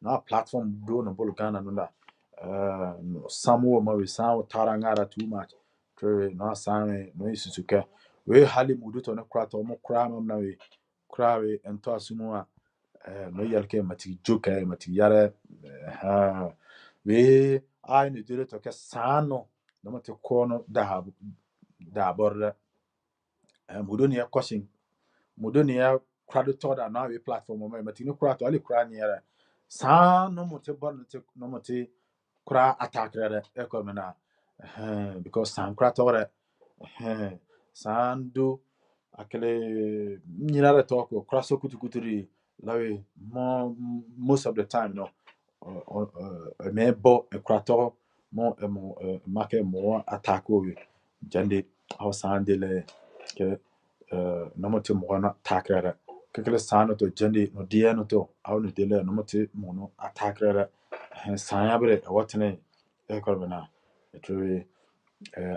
na platform do no bolo Ghana no da samu ma we samu tarangara too much tre na same no isusuke we hali mudu to no kra to mo kra mam na we kra we ento asumu a no yalke mati joka mati yare ha we ai ni dire to ke sano no mate kono da borda mudu ni question mudu ni ya kwado to da na we platform mo mati ni kra to ali kra ni yare sano mo te bor no mate kra attack rere ekomena because san kra to re sandu akele nyinara talk or cross kutukuturi lawe most of the time no me bo e krato mo make mo attack we jande how sandele ke no mote mo na attack rere kekele sano to jande no dia no to how no dele no mote mo no attack rere san yabre wotene e korbena etwe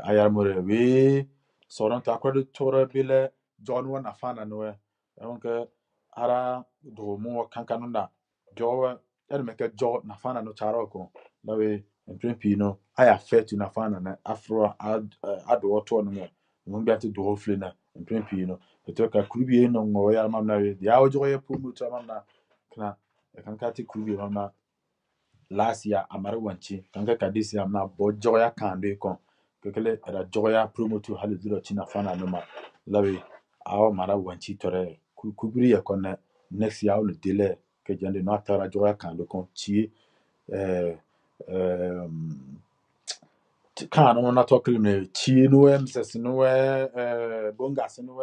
ayarmore we soron ta kwado chora bile John one afana no e ara do mo kankano da jowa er meke jo na fana no charo ko lawe mpimpi no aya fet na fana na afro ado to no mo mbiate do hofle na mpimpi no petoka kurubie no ngo ya mam na we ya ojo ya pumu to mam na kana kankati kurubie mam na last year amara wanchi kanka kadisi am na bojo ya kande ko kekele era joya promote halu duro china fana no ma lawe awo mara wanchi tore kubiri ya kona next year le dele ke jande no atara joya kande ko chi eh kan no na tokle me chi no mss no bonga se no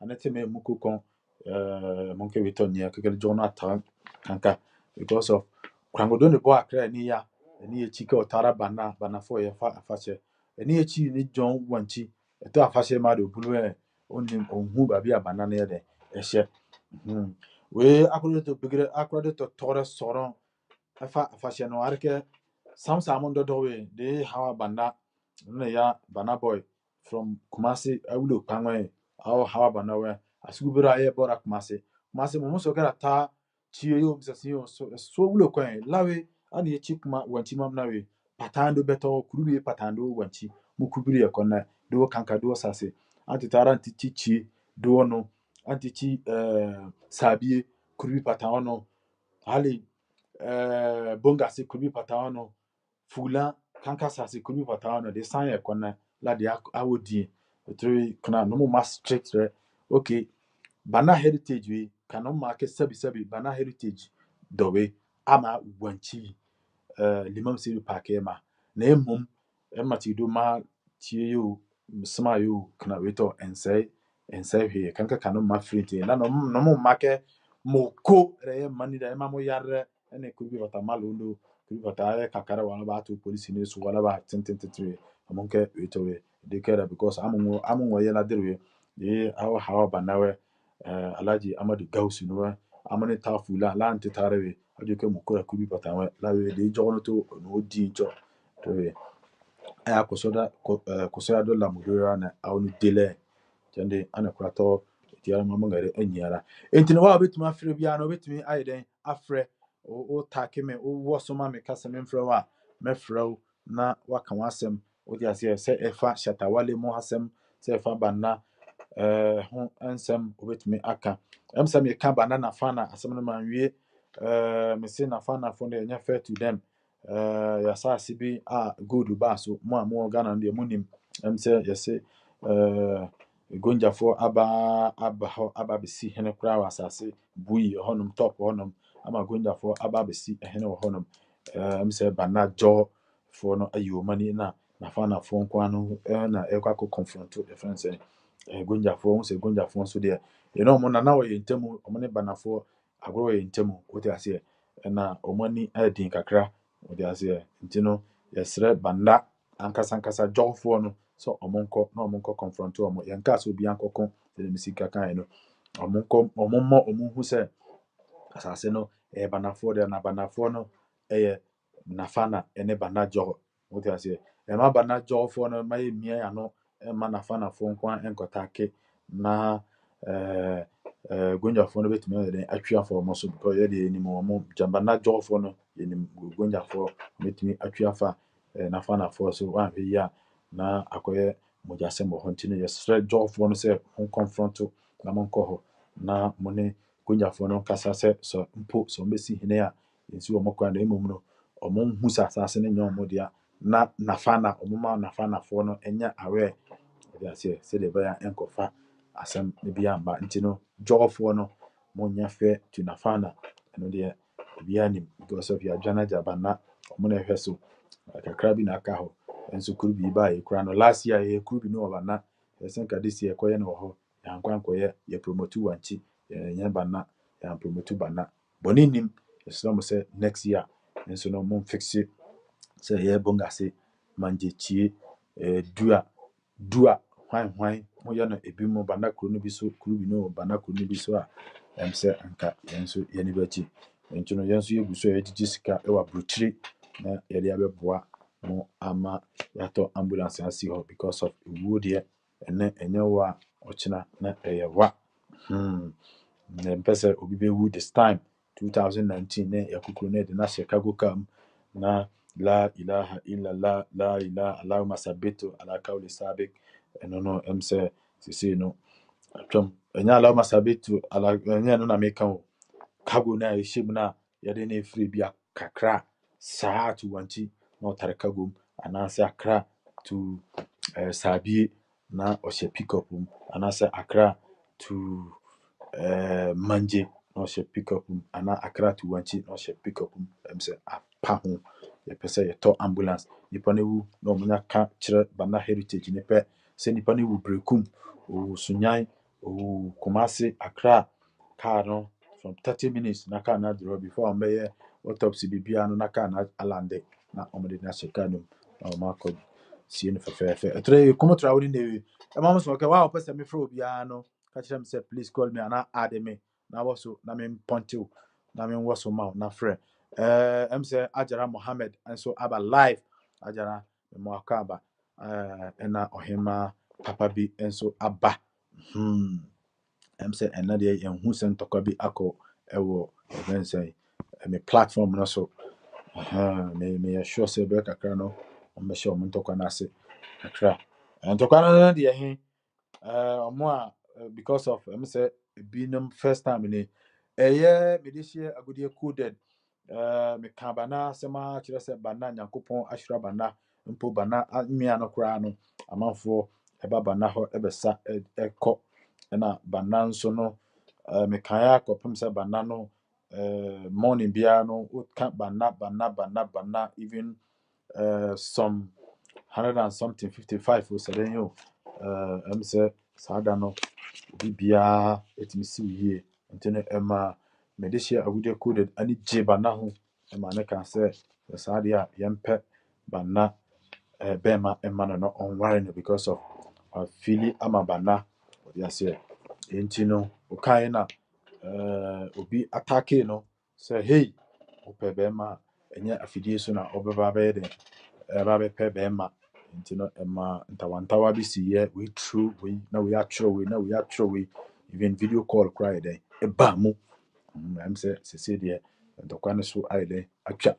anete me muku kon monke witonya kekele jona atan kanka because of kwango do ne bo akra ni ya ni echi ka otara bana fo ye fa afache ni echi ni John wanchi eto afache ma do bulu onim onhu ba bia bana na de ehye we akro to bigre akro to tore soron afa afache no arke sam samon do we de hawa bana ne ya bana boy from Kumasi awulo pangwe aw hawa bana we asugubira ye bora Kumasi mo so kara ta chie yo msasi yo so wulo kwen lawe ani echi kuma wanchi mam na we patando beto kurubi patando wanchi mukubiri yakona do kanka do sase anti tara anti chichi do no anti chi sabie kurubi patano hali bonga se kurubi patano fula kanka sase kurubi patano de san yakona la de awodi three kana no more strict re okay bana heritage we kanon ma ke sabi bana heritage dowe ama wanchi limam siru pake ma na emum emma ti do ma tie yo msma yo kana weto ensai he kanka kanon ma free na no mo make moko re mani da ema mo yarre ene kubi wata malundo kubi wata kakara wala ba to police ni su wala ba tintintintin amonke weto we de kera because amun yela dirwe ye hawa banawe Alhaji Amadu Gausu no amane tafula la ante tarewe ajoke mukura kubi patawe la we de jono to no di jo to we aya kosoda do la mudura na awnu dele jande ana kwato tiara mama ngare anyara entino wa betuma afre bia no betumi ayeden afre o takeme o woso ma me kasa me mfre wa mefrew na waka wasem o dia se efa shatawale mo hasem se efa banna ho ensem obetumi aka emsem ye ka banana fana asem no manwie me se na fana fo de nya fair to them ya sa sibi good ba so mo Ghana de munim emse yese gonjafo aba besi hene kura wasase bui honum top honum ama gonjafo aba besi hene wo honum emse bana jo for no ayo mani na fana fo nkwa no na ekwa ko confront the friends gonjafo se gonjafo so de mo na wo yentemu omo ne banafo agoro yentemu wote ase na omani adin kakra wote ase ntino yesre banda ankasa jofo no so omonko confront omo yanka so bi ankoko de misika kan no omonko se asase no banafo de na banafo no nafana ene banajo wote ase ma banajo fo no mai mia ya no ma nafana fo nkwa enkotake na Gonja for no betumi den atwa for mo so because ye de ni mo jamba na job for no ye ni gonja for betumi atwa fa nafa na for so wan hwe ya na akoye moja se mo hontino ye sre job for no se on confront na mo nko na mo ne gonja for no kasa se so mpo so mbesi hene a nsi wo mo kwa na emom no omo hu sasase ne nyo mo dia na nafa na omo ma nafa na for no enya awe ya se de ba ya enkofa asem bi amba nti no jawfo no mo nya fe tu nafana no de bi anim because of ya jana jabana mo na hwe so kakra bi na aka ho enso kuru bi ba e kura no last year ye kuru bi no bana esen ka this year koye no ho ya nkwan koye ye promote wanchi nya bana ya promote bana boni nim islam say next year enso no mo fix it say ye bongase manje chie dua hwan mo ya no ebi mo bana kuro no bi so kuro bi no bana kuro no bi so a se anka yenso ye ni bachi nti no yenso ye guso ye gigi sika e wa bruchiri na ye de abeboa mo ama ya to ambulance asi ho because of wood ye enye wa ochina na eye wa na mpese obi be wood this time 2019 ne yakukuru ne de na Chicago kam na la ilaha illallah la ilaha allahumma sabitu ala kauli sabik no emse sisi no atwam enya allahumma sabitu ala enya no na meka o kago na ehim na yede na efiri bia kakra saa to wanti na otareka gom anase akra to sabie na ohye pick up anase akra to manje na ohye pick up ana akra to wanti na ohye pick up emse apa ho ye pese ye to ambulance nipa na wu na omunya ka kire bana heritage ne pe se nipa na wu brekum o sunyan o kumase akra car no from 30 minutes na car na draw before ameye autopsy bibia no na car na alande na omede na sheka no na omako sie no fefe etre komo tra woni ne e mama so okay wow person me fro bia no ka kire me say please call me and add me na woso na me ponte na me woso ma na frɛ em say ajara Mohammed and so aba live ajara me mo akaba na ohema papa bi enso aba em say and na dey en hu sen tokwa bi akọ ewo even say me platform no so me sure say be kakra no me sure mo ntokwa na ase kakra ntokwa no dey he omo a because of em say binum first time ni me dey share agudie coded me ka bana sema kire say bana nyankopon ashura bana mpo bana mmia no kra no amanfo eba bana ho ebesa ekọ na bana nso no me kan ya kopem say bana no morning bia no ka bana even some 100 and something 55 or said yo em say sada no bibia etimi si yie ntene ema me de share agudie coded ani je bana ho ema ne kan say sada ya yempe bana bema ema no on worry no because of feel ama bana ya say enti no o kai na obi attack no say hey ope bema enye afidie so na obeba be de eba be pe bema enti no ema ntawantawa bi si ye we true we na we actual we na we actual we even video call cry de eba mu am say de ndokwa no so ai de atwa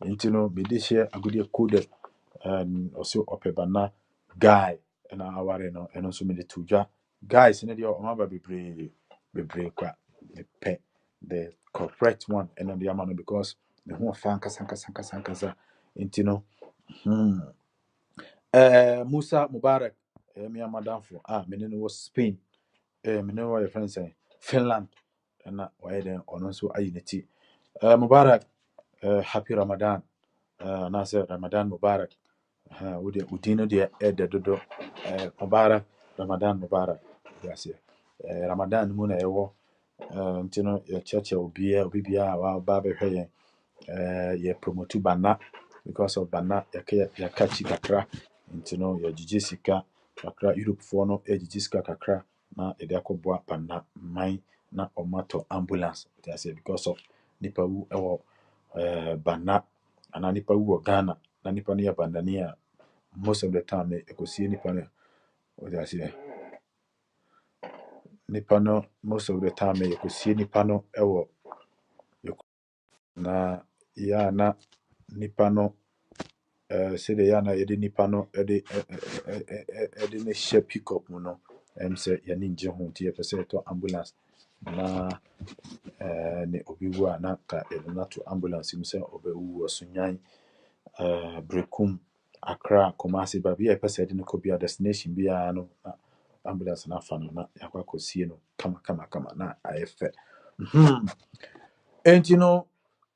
enti no be de share agudie code also opebana guy na aware no eno so me de tuja guys ne de o ma ba bebre kwa me pe the correct one and the amano because me ho fa nkasa enti no Musa Mubarak me amadamfo me ne no was Spain me ne wa your friend say Finland na why then ono so ayiniti Mubarak happy Ramadan na say Ramadan Mubarak udino de dodo Mubarak Ramadan Mubarak yes Ramadan mu na ewo nti no ye cheche obi bia wa ba be hwe ye promote bana because of bana ya kachi kakra nti no ye gigi sika kakra Europe for no gigi sika kakra na e de akoboa bana man na omato ambulance they say because of nipa wu ewo bana ana nipa wu Ghana na nipa ne ya bana ni a most of the time ekosie nipa ne o they say nipa no most of the time you could see nipa no ewo na ya na nipa no say the ya na yede nipa no ede ne share pick up mu no say ya ni nje ho ti e pese to ambulance na ne obi wu a na ka yede na to ambulance mu say obewu osunyan brekum Accra Kumasi ba bia pese de no ko bia destination bia no na ambulance na fa no na yakwa kosie no kama na ayefe enti no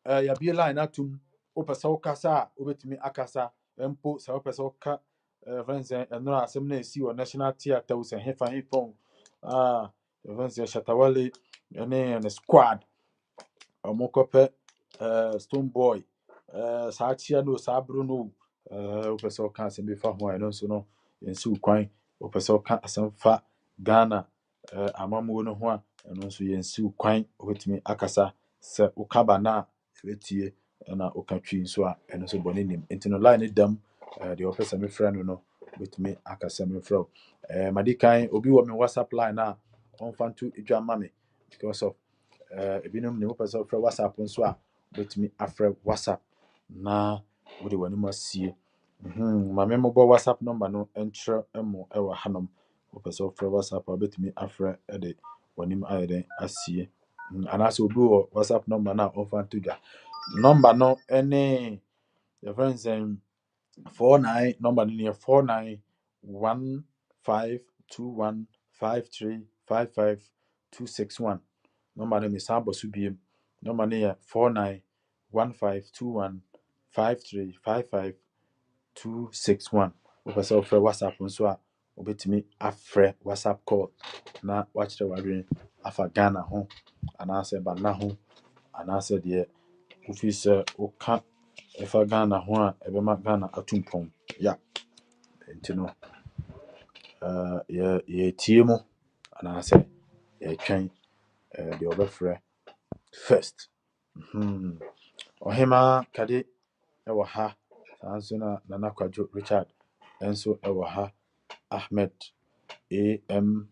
ya bia line atum opese okasa obetimi akasa empo se opese oka friends no asem na esi o national theatre wo se hefa hepon friends Shatawale ne squad omokope Stone Boy saa chia no saa Bruno opese oka asem bi fa ho ai no so no yensi ukwan opese oka asem fa Ghana amamuo no ho a no so yensi ukwan obetimi akasa se ukaba na ebetie na ukatwi so a eno so boni nim enti no line dam de opese me friend no obetimi akasa me friend madikan obi wo me WhatsApp line na on fantu edwa mame because of ebinom ne opese ofre WhatsApp nso a obetimi afre WhatsApp na wode wani masie ma me mo WhatsApp number no entre emo ewa hanom opese ofre WhatsApp obetimi afre de wani ayeden asie anase obi wo WhatsApp number na on fantu dwa number no any your friends 49 number no near 4915215355 number no me sambo so biem number no near 4915215355 opese ofre WhatsApp nso a obetimi afre WhatsApp call na watchre wadwen afa Ghana ho anase ba na ho anase de office oka efa Ghana ho a ebema Ghana atumpom ya enti no ye tie mu anase ye twen de obefre first ohima kade ewo ha sanso na Nana Kwadwo Richard enso ewo ha Ahmed AM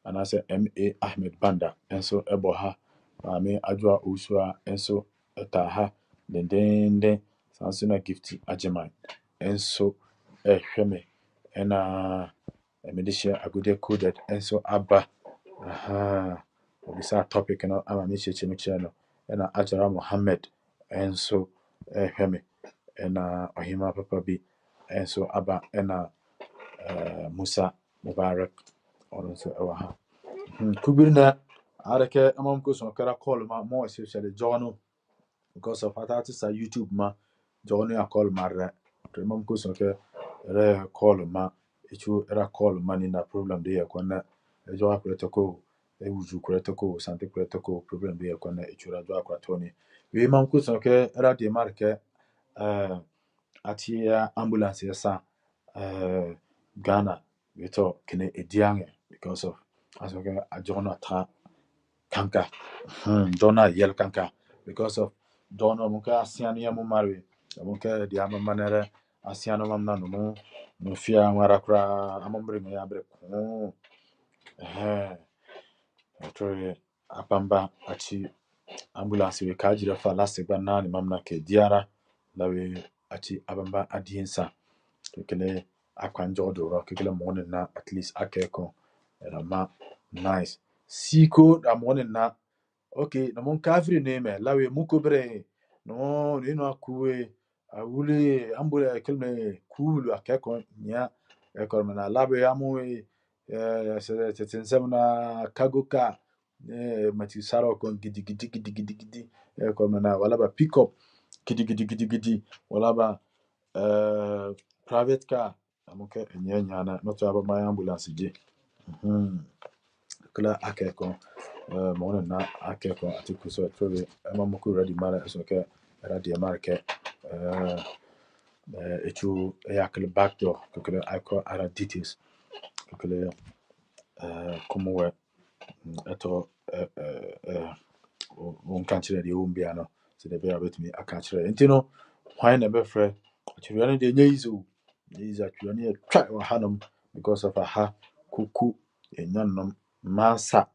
anase MA Ahmed Banda enso ebo ha Mame Adwa Usua enso eta ha dendende sanso na Gift Ajeman enso hweme ena medisha agude coded enso aba obisa topic no ama me cheche me kire no ena Ajara Mohammed enso hweme ena ohima papa bi enso aba ena Musa Mubarak also ewa ha kubirina areke amam ko son kara call ma mo especially jono because of atati sa YouTube ma jono ya call marre to amam ko son ke re call ma ichu era call ma ni na problem de yakona ejo akwete ko ewuju kwete ko sante kwete ko problem de yakona ichu ra jo akwato ni we mam ko son ke era de marke atia ambulance yasa Ghana we talk kene ediange because of as we get a journal ta kanka journal yel kanka because of journal muka asiani ya mumari muka di ama manere asiano mamna no mu fia ngara kra amombre me abre to apamba achi ambulance we kajira fa last ba na ni mamna ke diara lawe achi abamba adiensa kele akwanjo do ro kele morning na at least akeko ma nice siko da morning na okay no mon kafri name lawe mukobre no ni no akuwe awule ambule kelme cool akeko nya ekor na lawe amu se tensem na kagoka mati saro kon gidi gidi ekor na wala ba pick up gidi wala ba private car amuke enya na not aba my ambulance je kala akeko mo na akeko atiku so trobe amamuku ready mara so ke ready marke etu yakle back door kala iko ara details kala como we eto on kanchire de umbia no so de be abetumi akachire entino why na be frɛ atwere no de nyizo nyizo atwere no twa wa hanum because of aha kuku enyanom masa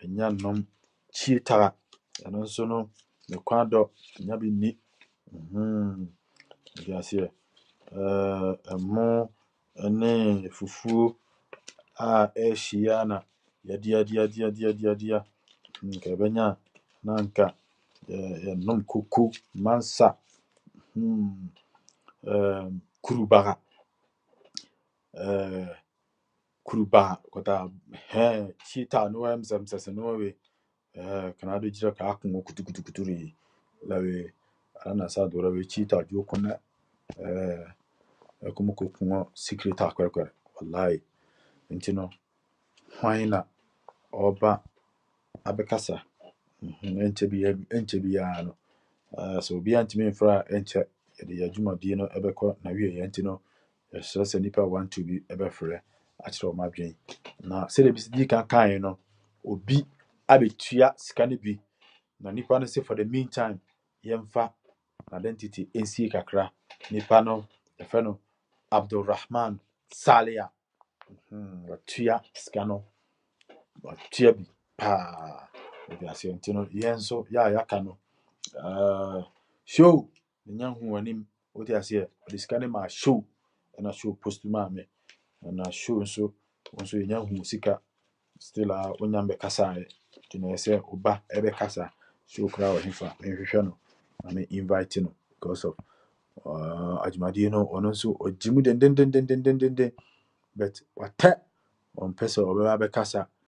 enya nom cheetah ɛno nso no ne kwado nya bi ni nti ase ɛmo ne fufuo a ɛhyia na yadia nka ɛbɛnya na nka nom koko mansa kurubaga kota cheetah no msɛmsɛsɛ no we kana do jira ka akun kutukuturi lawe ana sa do rawe cheetah jo kona como kokun secret akwerkwer wallahi ntino hwan oba abekasa enche bi ya no so obi antimi mfra enche yede adwumadi no ebekọ na wie ye ntino yɛhyɛ nipa want to be ebefrɛ akyerɛ ɔmo adwen na sɛ de bi di kan no obi abetua sika no bi na nipa no say for the meantime yɛmfa identity nsie kakra nipa no yɛfrɛ no Abdulrahman Salia watua sika no watua bi paa ebi ase nti no yɛn so yɛaka no show nya hu anim wote ase the sika no ma show na show post ma me na show nso nya hu sika still a onya be kasa ti no say oba ebe kasa show kra wa hifa nhwehwe no na me invite no because of adwumadi no ono nso ojimu den but wata on person oba be kasa